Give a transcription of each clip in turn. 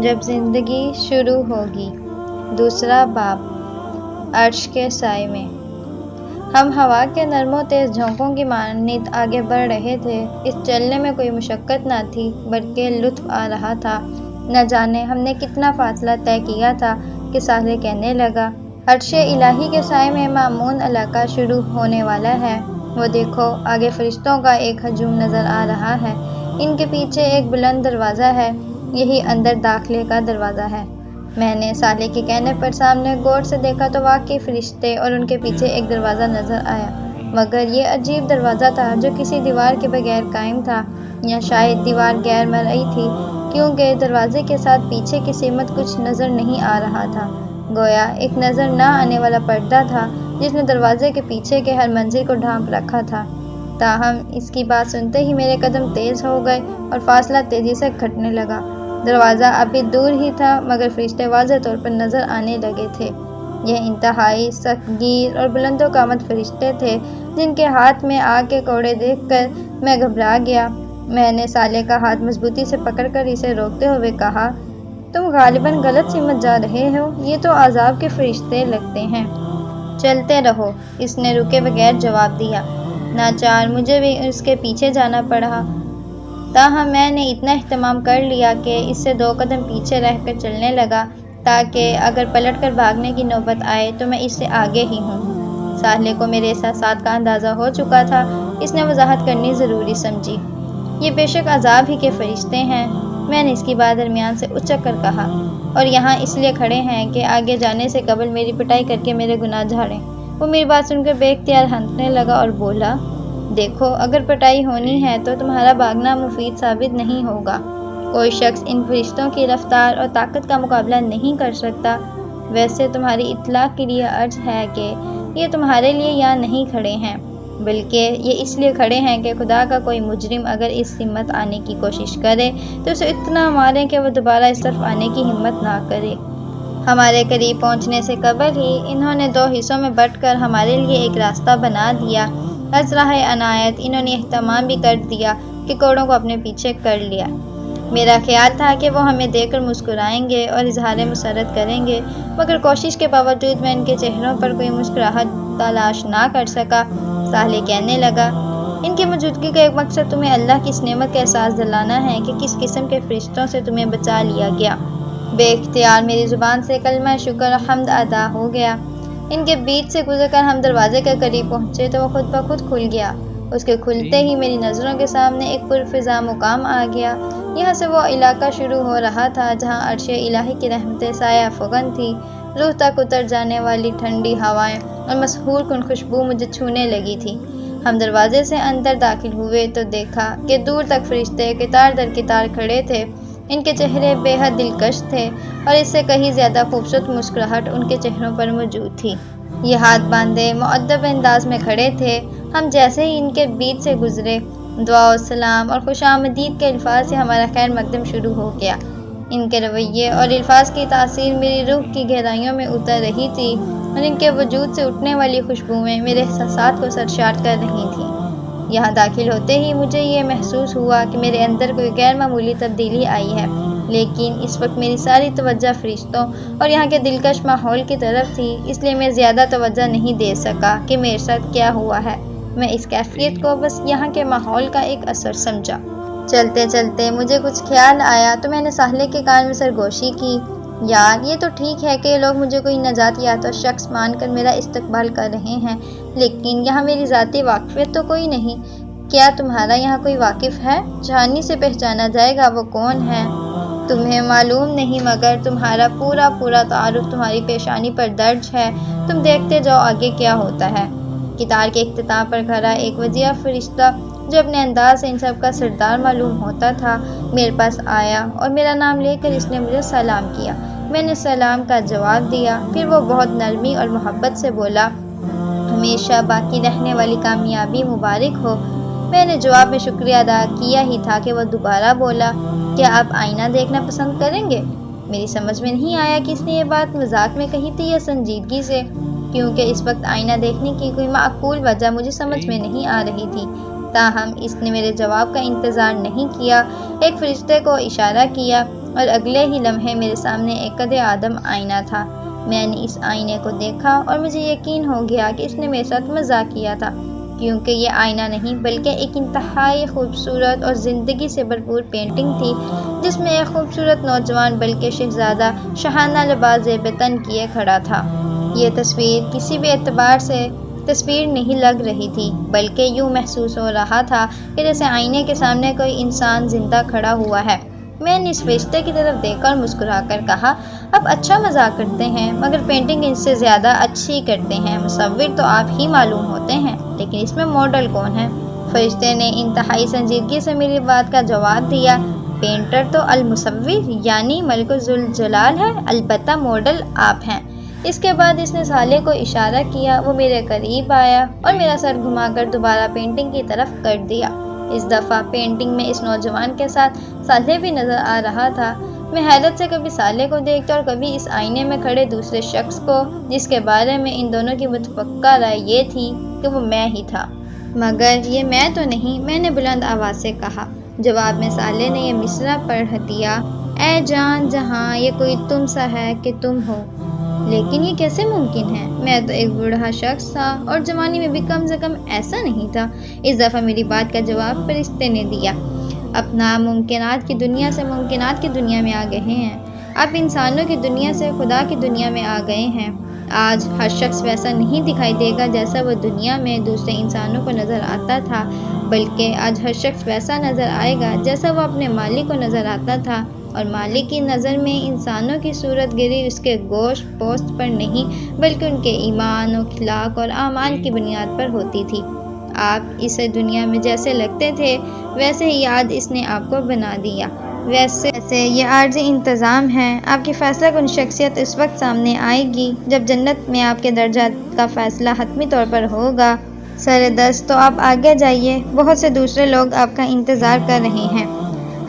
جب زندگی شروع ہوگی۔ دوسرا باب، عرش کے سائے میں۔ ہم ہوا کے نرم و تیز جھونکوں کی مانند آگے بڑھ رہے تھے۔ اس چلنے میں کوئی مشقت نہ تھی بلکہ لطف آ رہا تھا۔ نہ جانے ہم نے کتنا فاصلہ طے کیا تھا کہ صالح کہنے لگا، عرش الہی کے سائے میں مامون علاقہ شروع ہونے والا ہے۔ وہ دیکھو، آگے فرشتوں کا ایک ہجوم نظر آ رہا ہے۔ ان کے پیچھے ایک بلند دروازہ ہے، یہی اندر داخلے کا دروازہ ہے۔ میں نے صالح کے کہنے پر سامنے غور سے دیکھا تو واقعی فرشتے اور ان کے پیچھے ایک دروازہ نظر آیا، مگر یہ عجیب دروازہ تھا جو کسی دیوار کے بغیر قائم تھا، یا شاید دیوار غیر مرئی تھی، کیونکہ دروازے کے ساتھ پیچھے کی سمت کچھ نظر نہیں آ رہا تھا، گویا ایک نظر نہ آنے والا پردہ تھا جس نے دروازے کے پیچھے کے ہر منظر کو ڈھانپ رکھا تھا۔ تاہم اس کی بات سنتے ہی میرے قدم تیز ہو گئے اور فاصلہ تیزی سے گھٹنے لگا۔ دروازہ ابھی دور ہی تھا مگر فرشتے واضح طور پر نظر آنے لگے تھے۔ یہ انتہائی سخت گیر اور بلند و قامت فرشتے تھے جن کے ہاتھ میں آگ کے کوڑے دیکھ کر میں گھبرا گیا۔ میں نے صالح کا ہاتھ مضبوطی سے پکڑ کر اسے روکتے ہوئے کہا، تم غالباً غلط سمت جا رہے ہو، یہ تو عذاب کے فرشتے لگتے ہیں۔ چلتے رہو، اس نے رکے بغیر جواب دیا۔ ناچار مجھے بھی اس کے پیچھے جانا پڑا، تاہم میں نے اتنا اہتمام کر لیا کہ اس سے 2 قدم پیچھے رہ کر چلنے لگا تاکہ اگر پلٹ کر بھاگنے کی نوبت آئے تو میں اس سے آگے ہی ہوں۔ صالح کو میرے احساسات کا اندازہ ہو چکا تھا، اس نے وضاحت کرنی ضروری سمجھی۔ یہ بے شک عذاب ہی کے فرشتے ہیں، میں نے اس کی بات درمیان سے اچک کر کہا، اور یہاں اس لیے کھڑے ہیں کہ آگے جانے سے قبل میری پٹائی کر کے میرے گناہ جھاڑیں۔ وہ میری بات سن کر بے اختیار ہنسنے لگا اور بولا، دیکھو، اگر پٹائی ہونی ہے تو تمہارا بھاگنا مفید ثابت نہیں ہوگا۔ کوئی شخص ان فرشتوں کی رفتار اور طاقت کا مقابلہ نہیں کر سکتا۔ ویسے تمہاری اطلاع کے لیے عرض ہے کہ یہ تمہارے لیے یہاں نہیں کھڑے ہیں، بلکہ یہ اس لیے کھڑے ہیں کہ خدا کا کوئی مجرم اگر اس سمت آنے کی کوشش کرے تو اسے اتنا ماریں کہ وہ دوبارہ اس طرف آنے کی ہمت نہ کرے۔ ہمارے قریب پہنچنے سے قبل ہی انہوں نے 2 حصوں میں بٹ کر ہمارے لیے ایک راستہ بنا دیا۔ از راہ عنایت انہوں نے اہتمام بھی کر دیا کہ کوڑوں کو اپنے پیچھے کر لیا۔ میرا خیال تھا کہ وہ ہمیں دیکھ کر مسکرائیں گے اور اظہار مسرت کریں گے، مگر کوشش کے باوجود میں ان کے چہروں پر کوئی مسکراہٹ تلاش نہ کر سکا۔ صالح کہنے لگا، ان کی موجودگی کا ایک مقصد تمہیں اللہ کی اس نعمت کا احساس دلانا ہے کہ کس قسم کے فرشتوں سے تمہیں بچا لیا گیا۔ بے اختیار میری زبان سے کلمہ شکر و حمد ادا ہو گیا۔ ان کے بیچ سے گزر کر ہم دروازے کے قریب پہنچے تو وہ خود بخود کھل گیا۔ اس کے کھلتے ہی میری نظروں کے سامنے ایک پرفضا مقام آ گیا۔ یہاں سے وہ علاقہ شروع ہو رہا تھا جہاں عرش الہی کی رحمتیں سایہ فگن تھی۔ روح تک اتر جانے والی ٹھنڈی ہوائیں اور مسحور کن خوشبو مجھے چھونے لگی تھی۔ ہم دروازے سے اندر داخل ہوئے تو دیکھا کہ دور تک فرشتے قطار در قطار کھڑے تھے۔ ان کے چہرے بے حد دلکش تھے اور اس سے کہیں زیادہ خوبصورت مسکراہٹ ان کے چہروں پر موجود تھی۔ یہ ہاتھ باندھے مؤدب انداز میں کھڑے تھے۔ ہم جیسے ہی ان کے بیچ سے گزرے، دعا و سلام اور خوش آمدید کے الفاظ سے ہمارا خیر مقدم شروع ہو گیا۔ ان کے رویے اور الفاظ کی تاثیر میری روح کی گہرائیوں میں اتر رہی تھی اور ان کے وجود سے اٹھنے والی خوشبوئیں میرے احساسات کو سرشار کر رہی تھیں۔ یہاں داخل ہوتے ہی مجھے یہ محسوس ہوا کہ میرے اندر کوئی غیر معمولی تبدیلی آئی ہے، لیکن اس وقت میری ساری توجہ فرشتوں اور یہاں کے دلکش ماحول کی طرف تھی، اس لیے میں زیادہ توجہ نہیں دے سکا کہ میرے ساتھ کیا ہوا ہے۔ میں اس کیفیت کو بس یہاں کے ماحول کا ایک اثر سمجھا۔ چلتے چلتے مجھے کچھ خیال آیا تو میں نے صالح کے کان میں سرگوشی کی، یار یہ تو ٹھیک ہے کہ لوگ مجھے کوئی نجات یافتہ شخص مان کر میرا استقبال کر رہے ہیں، لیکن یہاں میری ذاتی واقفیت تو کوئی نہیں۔ کیا تمہارا یہاں کوئی واقف ہے؟ جہانی سے پہچانا جائے گا وہ کون ہے؟ تمہیں معلوم نہیں مگر تمہارا پورا تعارف تمہاری پیشانی پر درج ہے۔ تم دیکھتے جاؤ آگے کیا ہوتا ہے۔ قطار کے اختتام پر کھڑا ایک وجیہ فرشتہ جو اپنے انداز سے ان سب کا سردار معلوم ہوتا تھا میرے پاس آیا اور میرا نام لے کر اس نے مجھے سلام کیا۔ میں نے سلام کا جواب دیا، پھر وہ بہت نرمی اور محبت سے بولا، ہمیشہ باقی رہنے والی کامیابی مبارک ہو۔ میں نے جواب میں شکریہ ادا کیا ہی تھا کہ وہ دوبارہ بولا، کیا آپ آئینہ دیکھنا پسند کریں گے؟ میری سمجھ میں نہیں آیا کہ اس نے یہ بات مذاق میں کہی تھی یا سنجیدگی سے، کیونکہ اس وقت آئینہ دیکھنے کی کوئی معقول وجہ مجھے سمجھ میں نہیں آ رہی تھی۔ تاہم اس نے میرے جواب کا انتظار نہیں کیا، ایک فرشتے کو اشارہ کیا اور اگلے ہی لمحے میرے سامنے ایک قد آدم آئینہ تھا۔ میں نے اس آئینے کو دیکھا اور مجھے یقین ہو گیا کہ اس نے میرے ساتھ مذاق کیا تھا، کیونکہ یہ آئینہ نہیں بلکہ ایک انتہائی خوبصورت اور زندگی سے بھرپور پینٹنگ تھی، جس میں ایک خوبصورت نوجوان بلکہ شہزادہ شاہانہ لباس زیب تن کیے کھڑا تھا۔ یہ تصویر کسی بھی اعتبار سے تصویر نہیں لگ رہی تھی، بلکہ یوں محسوس ہو رہا تھا کہ جیسے آئینے کے سامنے کوئی انسان زندہ کھڑا ہوا ہے۔ میں نے اس فرشتے کی طرف دیکھا اور مسکرا کر کہا، آپ اچھا مذاق کرتے ہیں، مگر پینٹنگ اس سے زیادہ اچھی کرتے ہیں۔ مصور تو آپ ہی معلوم ہوتے ہیں، لیکن اس میں ماڈل کون ہے؟ فرشتے نے انتہائی سنجیدگی سے میری بات کا جواب دیا، پینٹر تو المصور یعنی ملک ذوالجلال ہے، البتہ ماڈل آپ ہیں۔ اس کے بعد اس نے سالے کو اشارہ کیا، وہ میرے قریب آیا اور میرا سر گھما کر دوبارہ پینٹنگ کی طرف کر دیا۔ اس دفعہ پینٹنگ میں اس نوجوان کے ساتھ سالے بھی نظر آ رہا تھا۔ میں حیرت سے کبھی سالے کو دیکھتا اور کبھی اس آئینے میں کھڑے دوسرے شخص کو، جس کے بارے میں ان دونوں کی متفقہ رائے یہ تھی کہ وہ میں ہی تھا۔ مگر یہ میں تو نہیں، میں نے بلند آواز سے کہا۔ جواب میں سالے نے یہ مصرع پڑھ دیا، اے جان جہاں یہ کوئی تم سا ہے کہ تم ہو، لیکن یہ کیسے ممکن ہے؟ میں تو ایک بوڑھا شخص تھا اور جوانی میں بھی کم سے کم ایسا نہیں تھا۔ اس دفعہ میری بات کا جواب فرشتے نے دیا، اپنا ممکنات کی دنیا سے ممکنات کی دنیا میں آ گئے ہیں، آپ انسانوں کی دنیا سے خدا کی دنیا میں آ گئے ہیں۔ آج ہر شخص ویسا نہیں دکھائی دے گا جیسا وہ دنیا میں دوسرے انسانوں کو نظر آتا تھا، بلکہ آج ہر شخص ویسا نظر آئے گا جیسا وہ اپنے مالک کو نظر آتا تھا، اور مالک کی نظر میں انسانوں کی صورت گری اس کے گوشت پوست پر نہیں بلکہ ان کے ایمان و اخلاق اور اعمال کی بنیاد پر ہوتی تھی۔ آپ اسے دنیا میں جیسے لگتے تھے ویسے ہی آج اس نے آپ کو بنا دیا۔ ویسے یہ عارضی انتظام ہے، آپ کی فیصلہ کن شخصیت اس وقت سامنے آئے گی جب جنت میں آپ کے درجات کا فیصلہ حتمی طور پر ہوگا۔ سر دست تو آپ آگے جائیے، بہت سے دوسرے لوگ آپ کا انتظار کر رہے ہیں۔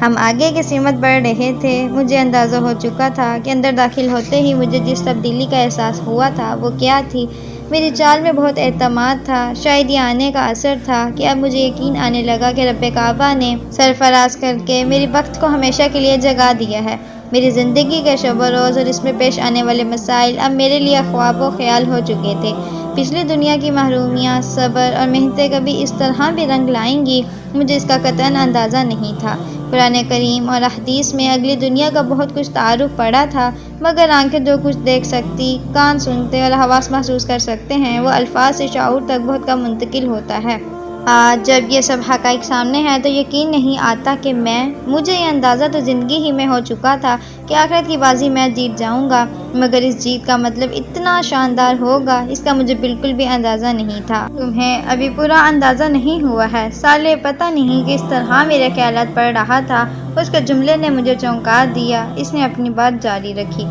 ہم آگے کی سمت بڑھ رہے تھے۔ مجھے اندازہ ہو چکا تھا کہ اندر داخل ہوتے ہی مجھے جس تبدیلی کا احساس ہوا تھا وہ کیا تھی۔ میری چال میں بہت اعتماد تھا، شاید یہ آنے کا اثر تھا کہ اب مجھے یقین آنے لگا کہ رب کعبہ نے سرفراز کر کے میری وقت کو ہمیشہ کے لیے جگا دیا ہے۔ میری زندگی کے شب و روز اور اس میں پیش آنے والے مسائل اب میرے لیے خواب و خیال ہو چکے تھے۔ پچھلی دنیا کی محرومیاں، صبر اور محنتیں کبھی اس طرح بھی رنگ لائیں گی، مجھے اس کا قطعاً اندازہ نہیں تھا۔ قرآن کریم اور احادیث میں اگلی دنیا کا بہت کچھ تعارف پڑا تھا، مگر آنکھیں جو کچھ دیکھ سکتی، کان سنتے اور حواس محسوس کر سکتے ہیں، وہ الفاظ سے شعور تک بہت کم منتقل ہوتا ہے۔ آج جب یہ سب حقائق سامنے ہیں تو یقین نہیں آتا کہ مجھے یہ اندازہ تو زندگی ہی میں ہو چکا تھا کہ آخرت کی بازی میں جیت جاؤں گا، مگر اس جیت کا مطلب اتنا شاندار ہوگا اس کا مجھے بالکل بھی اندازہ نہیں تھا۔ تمہیں ابھی پورا اندازہ نہیں ہوا ہے سالے، پتہ نہیں کس طرح میرے خیالات پڑھ رہا تھا، اس کے جملے نے مجھے چونکا دیا۔ اس نے اپنی بات جاری رکھی،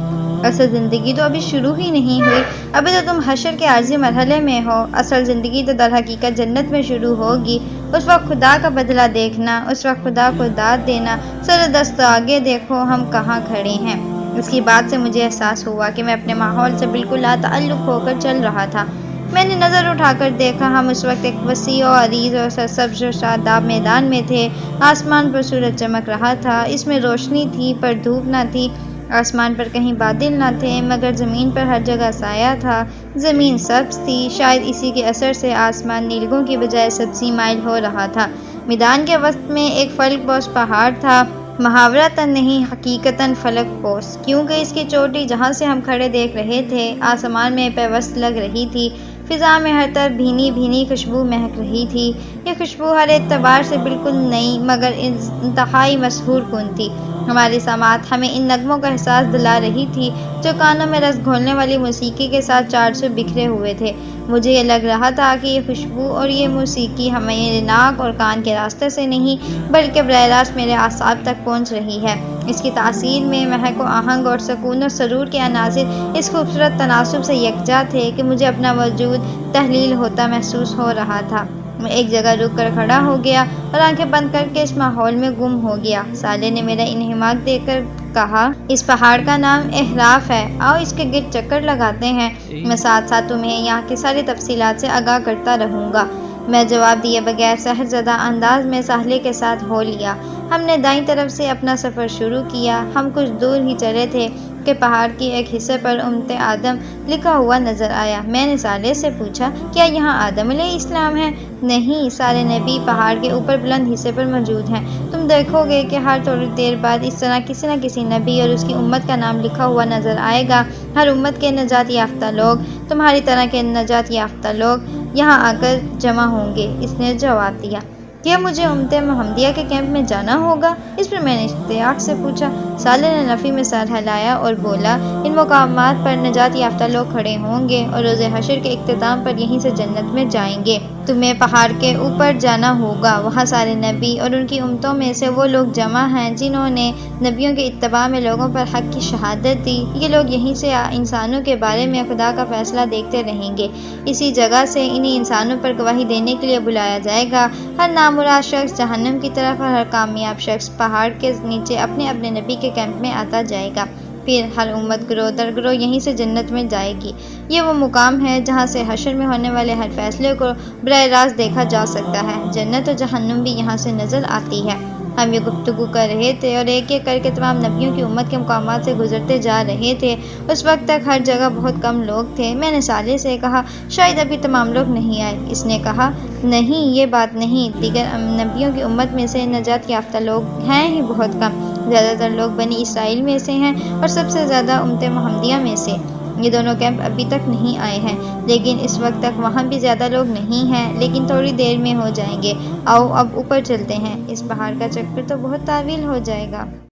اصل زندگی تو ابھی شروع ہی نہیں ہوئی، ابھی تو تم حشر کے عارضی مرحلے میں ہو، اصل زندگی تو در حقیقت جنت میں شروع ہوگی۔ اس وقت خدا کا بدلہ دیکھنا، اس وقت خدا کو داد دینا۔ سر دست تو آگے دیکھو ہم کہاں کھڑے ہیں۔ اس کی بات سے مجھے احساس ہوا کہ میں اپنے ماحول سے بالکل لا تعلق ہو کر چل رہا تھا۔ میں نے نظر اٹھا کر دیکھا، ہم اس وقت ایک وسیع و عریض اور سرسبز و شاداب میدان میں تھے۔ آسمان پر سورج چمک رہا تھا، اس میں روشنی تھی پر دھوپ نہ تھی۔ آسمان پر کہیں بادل نہ تھے، مگر زمین پر ہر جگہ سایہ تھا۔ زمین سبز تھی، شاید اسی کے اثر سے آسمان نیلگوں کی بجائے سبزی مائل ہو رہا تھا۔ میدان کے وسط میں ایک فلک پوش پہاڑ تھا، محاورتاً نہیں حقیقتاً فلک پوش، کیونکہ اس کی چوٹی جہاں سے ہم کھڑے دیکھ رہے تھے آسمان میں پیوست لگ رہی تھی۔ فضا میں ہر طرف بھینی بھینی خوشبو مہک رہی تھی۔ یہ خوشبو ہر اعتبار سے بالکل نئی مگر انتہائی مسحور کن تھی۔ ہماری سماعت ہمیں ان نغموں کا احساس دلا رہی تھی جو کانوں میں رس گھولنے والی موسیقی کے ساتھ 400 بکھرے ہوئے تھے۔ مجھے یہ لگ رہا تھا کہ یہ خوشبو اور یہ موسیقی ہمیں ناک اور کان کے راستے سے نہیں بلکہ براہ راست میرے اعصاب تک پہنچ رہی ہے۔ اس کی تاثیر میں مہک و آہنگ اور سکون و سرور کے عناصر اس خوبصورت تناسب سے یکجا تھے کہ مجھے اپنا وجود تحلیل ہوتا محسوس ہو رہا تھا۔ میں ایک جگہ رک کر کھڑا ہو گیا اور آنکھیں بند کر کے اس ماحول میں گم ہو گیا۔ سالے نے میرا انہماک دیکھ کر کہا، اس پہاڑ کا نام احراف ہے، آؤ اس کے گرد چکر لگاتے ہیں، میں ساتھ ساتھ تمہیں یہاں کی ساری تفصیلات سے آگاہ کرتا رہوں گا۔ میں جواب دیے بغیر سحر زدہ انداز میں ساحلے کے ساتھ ہو لیا۔ ہم نے دائیں طرف سے اپنا سفر شروع کیا۔ ہم کچھ دور ہی چلے تھے کہ پہاڑ کی ایک حصے پر امت آدم لکھا ہوا نظر آیا۔ میں نے صالح سے پوچھا، کیا یہاں آدم علیہ السلام ہے؟ نہیں، سارے نبی پہاڑ کے اوپر بلند حصے پر موجود ہیں۔ تم دیکھو گے کہ ہر تھوڑی دیر بعد اس طرح کسی نہ کسی نبی اور اس کی امت کا نام لکھا ہوا نظر آئے گا۔ ہر امت کے نجات یافتہ لوگ، تمہاری طرح کے نجات یافتہ لوگ یہاں آ کر جمع ہوں گے۔ اس نے جواب دیا، کیا مجھے امت محمدیہ کے کیمپ میں جانا ہوگا؟ اس پر میں نے اشتیاق سے پوچھا۔ صالح نے نفی میں سر ہلایا اور بولا، ان مقامات پر نجات یافتہ لوگ کھڑے ہوں گے اور روز حشر کے اختتام پر یہیں سے جنت میں جائیں گے۔ تمہیں پہاڑ کے اوپر جانا ہوگا۔ وہاں سارے نبی اور ان کی امتوں میں سے وہ لوگ جمع ہیں جنہوں نے نبیوں کے اتباع میں لوگوں پر حق کی شہادت دی۔ یہ لوگ یہیں سے انسانوں کے بارے میں خدا کا فیصلہ دیکھتے رہیں گے۔ اسی جگہ سے انہیں انسانوں پر گواہی دینے کے لیے بلایا جائے گا۔ ہر نامراد شخص جہنم کی طرف اور ہر کامیاب شخص پہاڑ کے نیچے اپنے اپنے نبی کے کیمپ میں آتا جائے گا۔ پھر ہر امت گروہ در گروہ یہیں سے جنت میں جائے گی۔ یہ وہ مقام ہے جہاں سے حشر میں ہونے والے ہر فیصلے کو براہ راست دیکھا جا سکتا ہے۔ جنت و جہنم بھی یہاں سے نظر آتی ہے۔ ہم یہ گفتگو کر رہے تھے اور ایک ایک کر کے تمام نبیوں کی امت کے مقامات سے گزرتے جا رہے تھے۔ اس وقت تک ہر جگہ بہت کم لوگ تھے۔ میں نے صالح سے کہا، شاید ابھی تمام لوگ نہیں آئے۔ اس نے کہا، نہیں، یہ بات نہیں، دیگر نبیوں کی امت میں سے نجات یافتہ لوگ ہیں ہی بہت کم۔ زیادہ تر لوگ بنی اسرائیل میں سے ہیں اور سب سے زیادہ امت محمدیہ میں سے۔ یہ دونوں کیمپ ابھی تک نہیں آئے ہیں، لیکن اس وقت تک وہاں بھی زیادہ لوگ نہیں ہیں، لیکن تھوڑی دیر میں ہو جائیں گے۔ آؤ اب اوپر چلتے ہیں، اس پہاڑ کا چکر تو بہت طویل ہو جائے گا۔